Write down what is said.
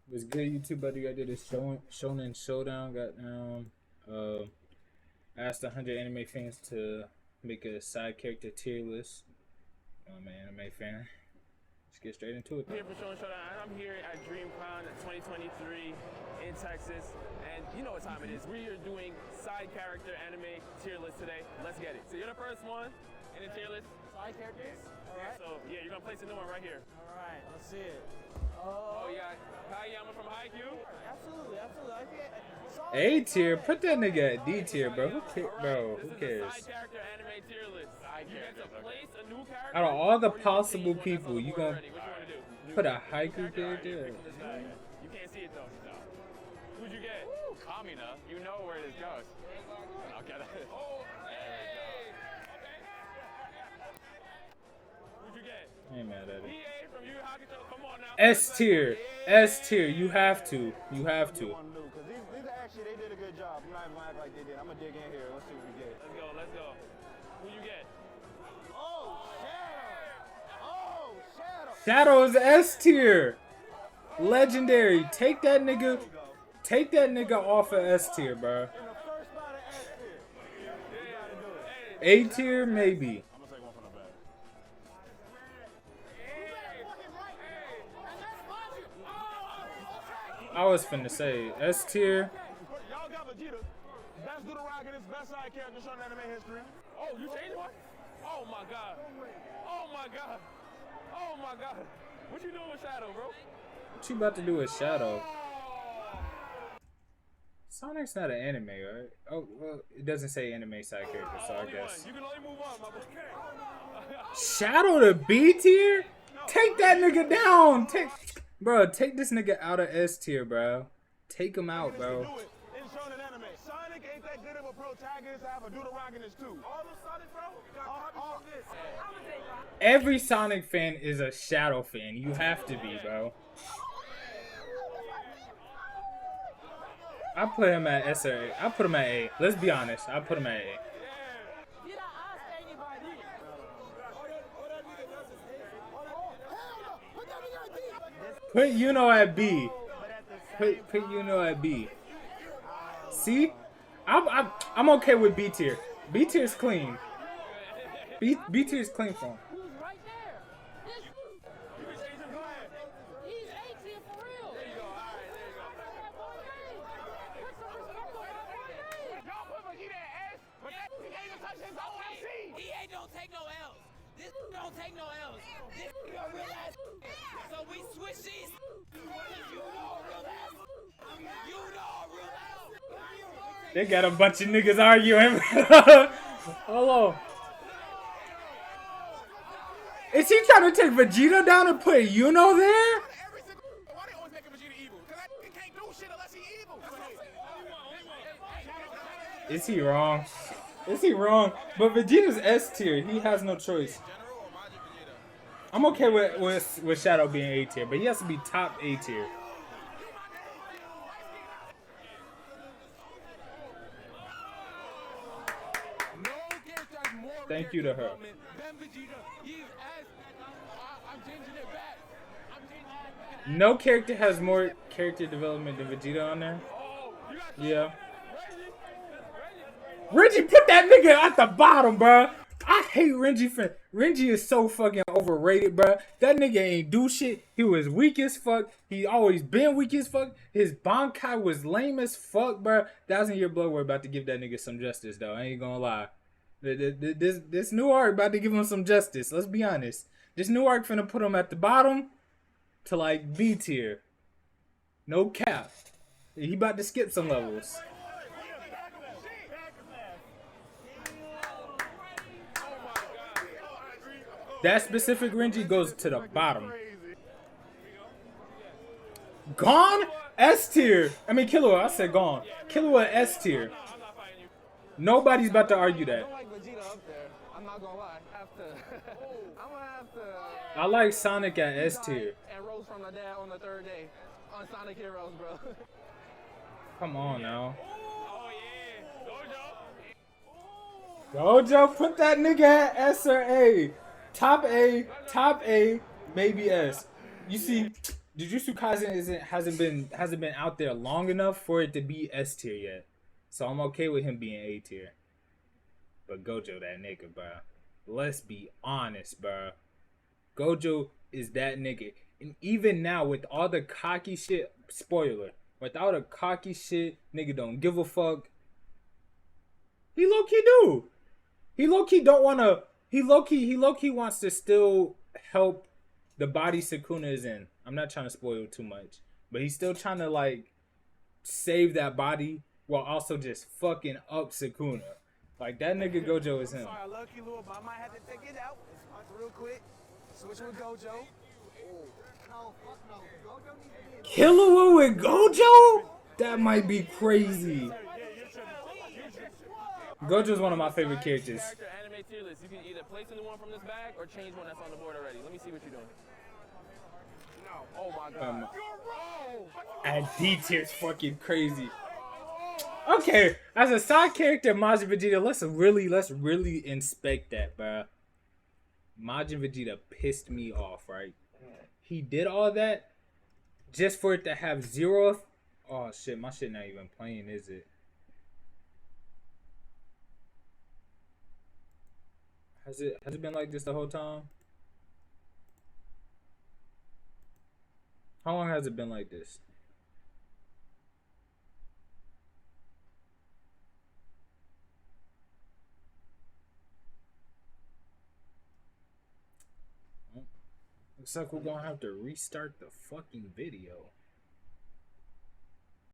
Was good, YouTube buddy. I did a Shonen Showdown. Got asked 100 anime fans to make a side character tier list. I'm an anime fan. Let's get straight into it. Here for Shonen Showdown, and I'm here at DreamCon 2023 in Texas, and you know what time it is. We are doing side character anime tier list today. Let's get it. So you're the first one in the tier list. Side characters? Alright. So yeah, you're gonna place a new one right here. Alright, let's see it. Oh yeah, Kayama from Haikyuu. Absolutely. A tier? Put that nigga at D tier, bro. Who cares? Side character anime tier list. You get to place a new character. Out of all the possible people, you gonna What you wanna do? put a haiku character? You can't see it though. Who'd you get? Kamina, you know where this goes. Okay. Oh, hey. Who'd you get? I ain't mad at it. PA from Yu Yu Hakusho. Come on now. S tier. S tier. You have to. You have to. Because these actually, they did a good job. I'm not even gonna act like they did. I'm gonna dig in here. Let's see what we get. Let's go. Who you get? Oh, Shadow! Oh, Shadow! Shadow is S tier. Legendary. Take that nigga off of S tier, bro. In the first spot of S tier. We gotta do it. A tier, maybe. I'm gonna take one from the back. I was finna say S tier. Y'all got Vegeta. Best Deuteragonist, best side character shown in anime history. Oh, you changed one? Oh my god. What you doing with Shadow, bro? What you about to do with Shadow? Sonic's not an anime, right? Oh, well, it doesn't say anime side character, so I guess. You can only move on, my boy. Shadow to B tier? Take that nigga down. Take this nigga out of S tier, bro. Take him out, bro. Do it in shonen anime. Sonic ain't that good of a protagonist to have a Deuteragonist too. All the Sonic, bro. All this. Every Sonic fan is a Shadow fan. You have to be, bro. I put him at S or A. I put him at A. Let's be honest. I put him at A. Did I ask anybody? Put Yuno at B. Put Yuno at B. See? I'm okay with B tier. B tier is clean. B tier is clean for him. Who's right there? He's 18 for real. There you go. Put some respect on that boy name. Y'all put Vegeta at S, but that he ain't even touch his own MC. He ain't don't take no L's. This don't take no L's. This a real ass. So we switch these. You know a real ass. You know a real ass. They got a bunch of niggas arguing. Hold on. Is he trying to take Vegeta down and put Yuno there? Every single. Why they always making Vegeta evil? Because he can't do shit unless he evil. Is he wrong? Is he wrong? But Vegeta's S tier. He has no choice. I'm okay with Shadow being A tier, but he has to be top A tier. Thank you to her. No character has more character development than Vegeta on there. Yeah. Renji, put that nigga at the bottom, bro. I hate Renji. Renji is so fucking overrated, bro. That nigga ain't do shit. He was weak as fuck. He always been weak as fuck. His Bankai was lame as fuck, bro. 1,000-Year Blood War about to give that nigga some justice, though. I ain't gonna lie. This new arc about to give him some justice. Let's be honest. This new arc finna put him at the bottom to like B tier. No cap. He about to skip some levels. That specific Renji goes to the bottom. Gone? S tier. I mean Killua. I said gone. Killua S tier. Nobody's about to argue that. I like Vegeta up there. I'm not gonna lie. I'm gonna have to. I like Sonic at S tier. And Rose from the dad on the third day on Sonic Heroes, bro. Come on now. Oh yeah. Gojo. Gojo, put that nigga at S or A. Top A, maybe S. You see, Jujutsu Kaisen hasn't been out there long enough for it to be S tier yet. So I'm okay with him being A tier. But Gojo, that nigga, bro. Let's be honest, bro. Gojo is that nigga. And even now, with all the cocky shit, spoiler, with all the cocky shit, nigga don't give a fuck. He low-key do. He low-key don't wanna, he low-key wants to still help the body Sukuna is in. I'm not trying to spoil too much. But he's still trying to, like, save that body while also just fucking up Sukuna. Like, that nigga Gojo is him. Sorry, I love you, little, but I might have to take it out. Real quick. Switch with Gojo. No, fuck no. Gojo needs to be Killua with Gojo? That might be crazy. Gojo's one of my favorite characters. Character anime tier list. You can either place a new one from this bag or change one that's on the board already. Let me see what you're doing. No. Oh my god. At D tier's fucking crazy. Okay, as a side character, Majin Vegeta, let's really inspect that, bro. Majin Vegeta pissed me off, right? He did all that just for it to have zero. Oh shit, my shit not even playing, is it? Has it been like this the whole time? How long has it been like this? Looks like we're gonna have to restart the fucking video.